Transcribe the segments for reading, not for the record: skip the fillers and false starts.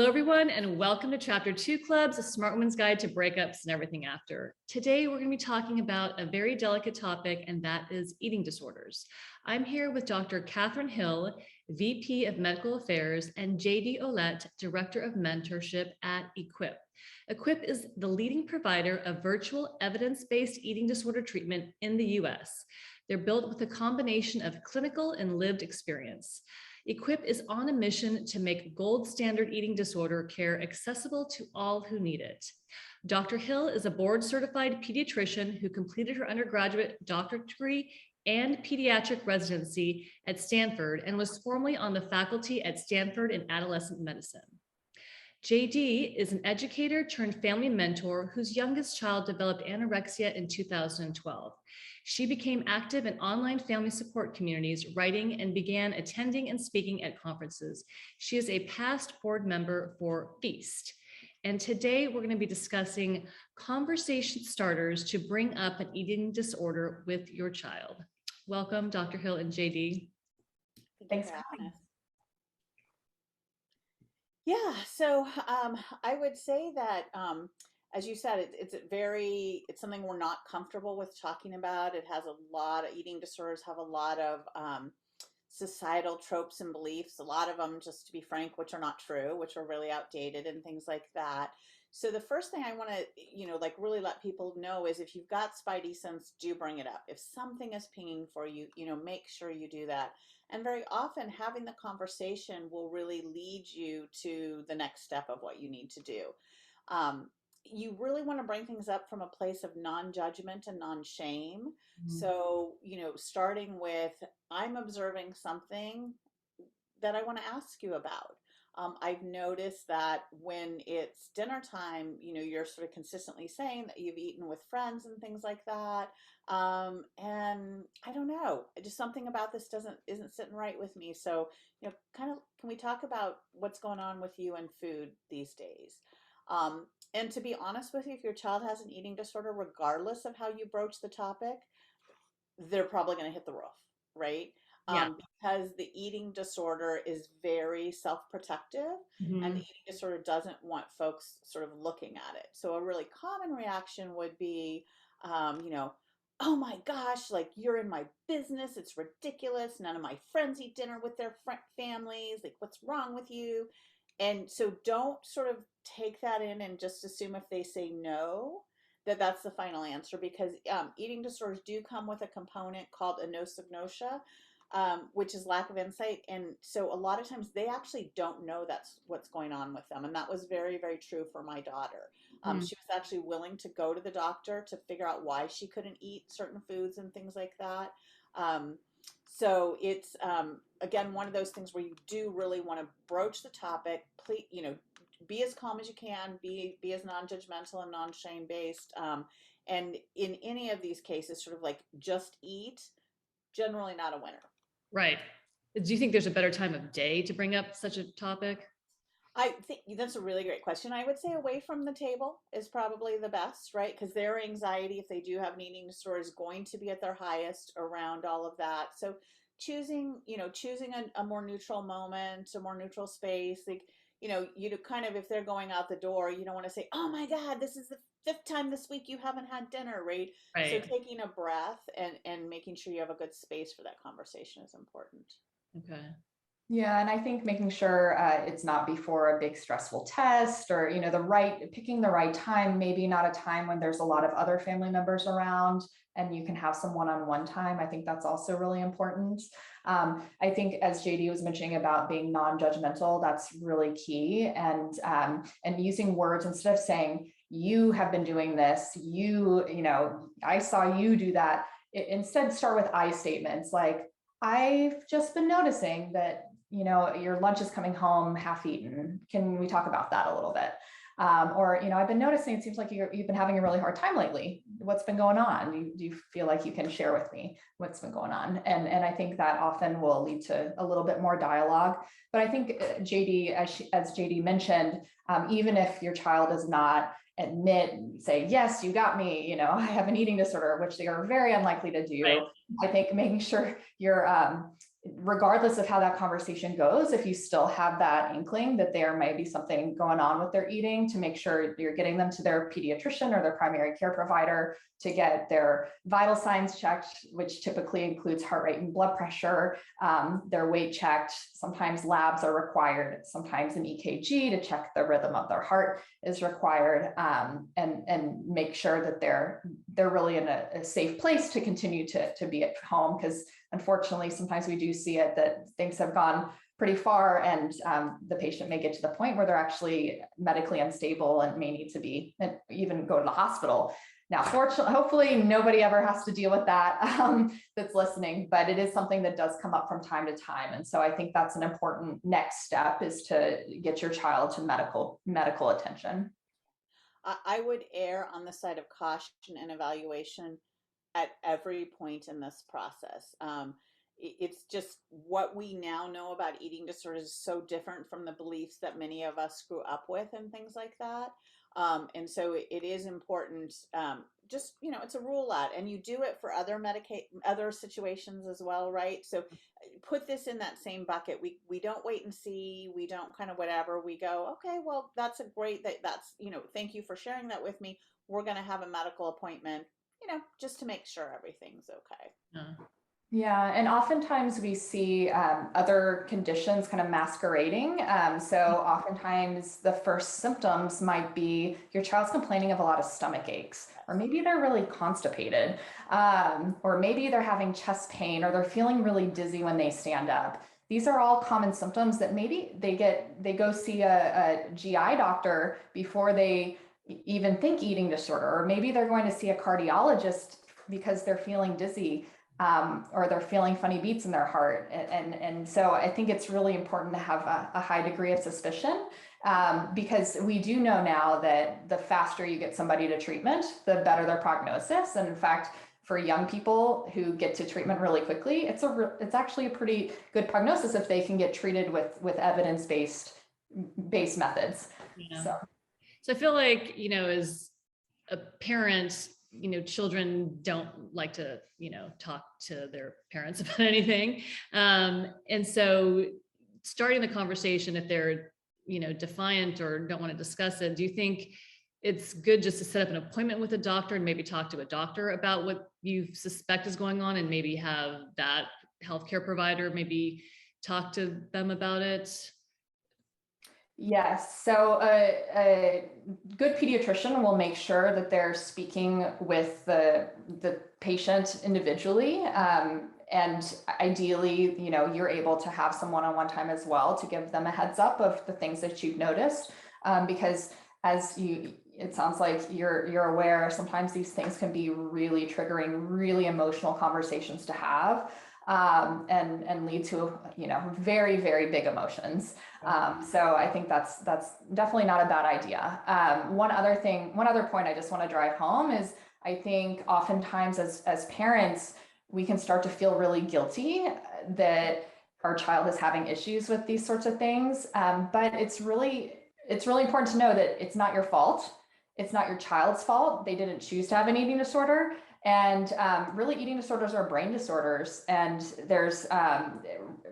Hello, everyone, and welcome to Chapter 2 Clubs, a smart woman's guide to breakups and everything after. Today, we're going to be talking about a very delicate topic, and that is eating disorders. I'm here with Dr. Katherine Hill, VP of Medical Affairs, and JD Ouellette, Director of Mentorship at Equip. Equip is the leading provider of virtual evidence-based eating disorder treatment in the US. They're built with a combination of clinical and lived experience. Equip is on a mission to make gold standard eating disorder care accessible to all who need it. Dr. Hill is a board certified pediatrician who completed her undergraduate doctorate degree and pediatric residency at Stanford and was formerly on the faculty at Stanford in Adolescent Medicine. JD is an educator turned family mentor whose youngest child developed anorexia in 2012. She became active in online family support communities, writing, and began attending and speaking at conferences. She is a past board member for Feast. And today we're going to be discussing conversation starters to bring up an eating disorder with your child. Welcome, Dr. Hill and JD. Thanks for having us. Yeah, so I would say that, as you said, it's something we're not comfortable with talking about. It has a lot of eating disorders have a lot of societal tropes and beliefs, a lot of them, just to be frank, which are not true, which are really outdated and things like that. So the first thing I want to, really let people know is if you've got spidey sense, do bring it up. If something is pinging for you, make sure you do that. And very often having the conversation will really lead you to the next step of what you need to do. You really want to bring things up from a place of non-judgment and non-shame. Mm-hmm. So, starting with, I'm observing something that I want to ask you about. I've noticed that when it's dinner time, you're sort of consistently saying that you've eaten with friends and things like that. And I don't know, just something about this isn't sitting right with me. So, can we talk about what's going on with you and food these days? And to be honest with you, if your child has an eating disorder, regardless of how you broach the topic, they're probably going to hit the roof, right? Yeah. Because the eating disorder is very self-protective, mm-hmm. and the eating disorder doesn't want folks sort of looking at it. So a really common reaction would be, oh my gosh, like, you're in my business. It's ridiculous. None of my friends eat dinner with their families. Like, what's wrong with you? And so don't sort of take that in and just assume if they say no, that's the final answer, because eating disorders do come with a component called anosognosia, which is lack of insight. And so a lot of times they actually don't know that's what's going on with them. And that was very, very true for my daughter. She was actually willing to go to the doctor to figure out why she couldn't eat certain foods and things like that. So it's, again, one of those things where you do really want to broach the topic. Please, be as calm as you can, be as non-judgmental and non-shame based. And in any of these cases, sort of like just eat, generally not a winner. Right. Do you think there's a better time of day to bring up such a topic? I think that's a really great question. I would say away from the table is probably the best, right? Because their anxiety, if they do have an eating disorder, is going to be at their highest around all of that. So choosing a more neutral moment, a more neutral space, like, you kind of, if they're going out the door, you don't want to say, oh my God, this is the 5th time this week you haven't had dinner, right? So taking a breath and making sure you have a good space for that conversation is important. Okay. Yeah, and I think making sure it's not before a big stressful test, or picking the right time, maybe not a time when there's a lot of other family members around and you can have some one-on-one time. I think that's also really important. I think, as JD was mentioning about being non-judgmental, that's really key, and using words instead of saying, you have been doing this, I saw you do that. Instead, start with I statements like, I've just been noticing that, your lunch is coming home half eaten. Can we talk about that a little bit? Or, I've been noticing, it seems like you've been having a really hard time lately. What's been going on? Do you feel like you can share with me what's been going on? And I think that often will lead to a little bit more dialogue. But I think JD, as JD mentioned, even if your child does not admit and say, yes, you got me, I have an eating disorder, which they are very unlikely to do. Right. I think making sure you're regardless of how that conversation goes, if you still have that inkling that there might be something going on with their eating, to make sure you're getting them to their pediatrician or their primary care provider to get their vital signs checked, which typically includes heart rate and blood pressure, their weight checked. Sometimes labs are required. Sometimes an EKG to check the rhythm of their heart is required, and make sure that they're really in a safe place to continue to be at home, because unfortunately, sometimes we do see it that things have gone pretty far, and the patient may get to the point where they're actually medically unstable and may need to be, even go to the hospital. Now, fortunately, hopefully nobody ever has to deal with that that's listening, but it is something that does come up from time to time. And so I think that's an important next step, is to get your child to medical attention. I would err on the side of caution and evaluation at every point in this process. It's just what we now know about eating disorders is so different from the beliefs that many of us grew up with and things like that. And so it is important, just, it's a rule out, and you do it for other situations as well, right? So put this in that same bucket. We don't wait and see, we don't kind of whatever, we go, okay, well, that's thank you for sharing that with me. We're going to have a medical appointment, just to make sure everything's okay. Yeah, and oftentimes we see other conditions kind of masquerading. So oftentimes the first symptoms might be your child's complaining of a lot of stomach aches, or maybe they're really constipated, or maybe they're having chest pain, or they're feeling really dizzy when they stand up. These are all common symptoms that maybe they go see a GI doctor before they even think eating disorder, or maybe they're going to see a cardiologist because they're feeling dizzy. Or they're feeling funny beats in their heart. And so I think it's really important to have a high degree of suspicion, because we do know now that the faster you get somebody to treatment, the better their prognosis. And in fact, for young people who get to treatment really quickly, it's actually a pretty good prognosis if they can get treated with evidence-based methods. Yeah. So I feel like, as a parent, children don't like to, talk to their parents about anything. And so starting the conversation, if they're, defiant or don't want to discuss it, do you think it's good just to set up an appointment with a doctor and maybe talk to a doctor about what you suspect is going on, and maybe have that healthcare provider maybe talk to them about it? Yes. So a good pediatrician will make sure that they're speaking with the patient individually. And ideally, you're able to have some one-on-one time as well to give them a heads up of the things that you've noticed. Because it sounds like you're aware, sometimes these things can be really triggering, really emotional conversations to have. And lead to, very, very big emotions. So I think that's definitely not a bad idea. One other point I just want to drive home is, I think oftentimes as parents, we can start to feel really guilty that our child is having issues with these sorts of things. But it's really important to know that it's not your fault. It's not your child's fault. They didn't choose to have an eating disorder. And really, eating disorders are brain disorders, and there's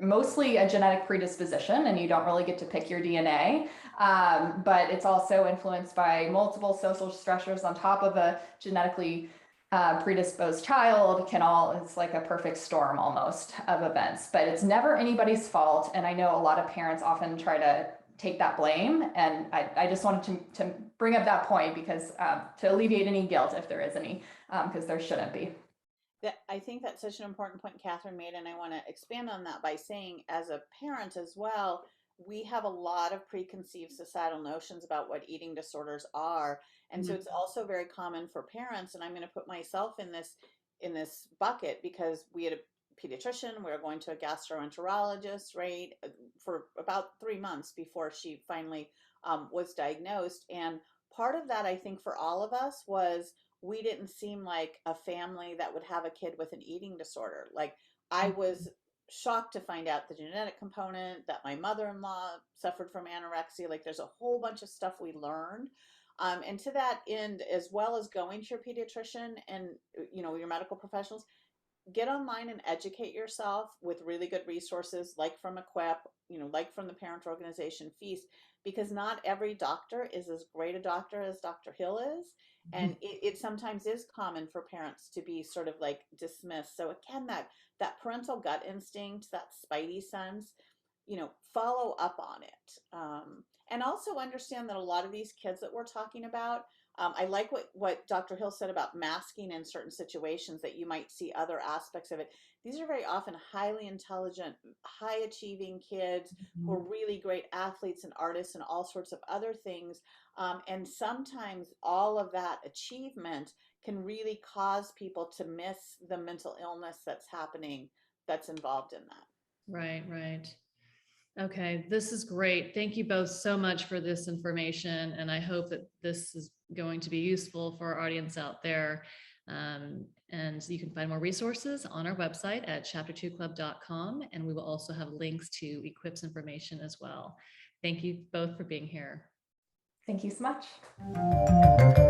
mostly a genetic predisposition, and you don't really get to pick your DNA, but it's also influenced by multiple social stressors on top of a genetically predisposed child. It's like a perfect storm almost of events, but it's never anybody's fault. And I know a lot of parents often try to take that blame. And I just wanted to bring up that point, because to alleviate any guilt, if there is any, because there shouldn't be. I think that's such an important point Katherine made, and I want to expand on that by saying, as a parent as well, we have a lot of preconceived societal notions about what eating disorders are. And so it's also very common for parents, and I'm going to put myself in this bucket, because we had a pediatrician, we were going to a gastroenterologist, right, for about 3 months before she finally was diagnosed. And part of that, I think, for all of us was, we didn't seem like a family that would have a kid with an eating disorder. Like, I was shocked to find out the genetic component, that my mother-in-law suffered from anorexia. Like, there's a whole bunch of stuff we learned. And to that end, as well as going to your pediatrician and, your medical professionals, get online and educate yourself with really good resources like from Equip, like from the parent organization Feast, because not every doctor is as great a doctor as Dr. Hill is. And it sometimes is common for parents to be sort of like dismissed. So again, that parental gut instinct, that spidey sense, follow up on it. And also understand that a lot of these kids that we're talking about, I like what Dr. Hill said about masking in certain situations, that you might see other aspects of it. These are very often highly intelligent, high achieving kids who are really great athletes and artists and all sorts of other things. And sometimes all of that achievement can really cause people to miss the mental illness that's happening, that's involved in that. Right, right. Okay, this is great. Thank you both so much for this information. And I hope that this is going to be useful for our audience out there. And you can find more resources on our website at chapter2club.com. And we will also have links to Equip's information as well. Thank you both for being here. Thank you so much.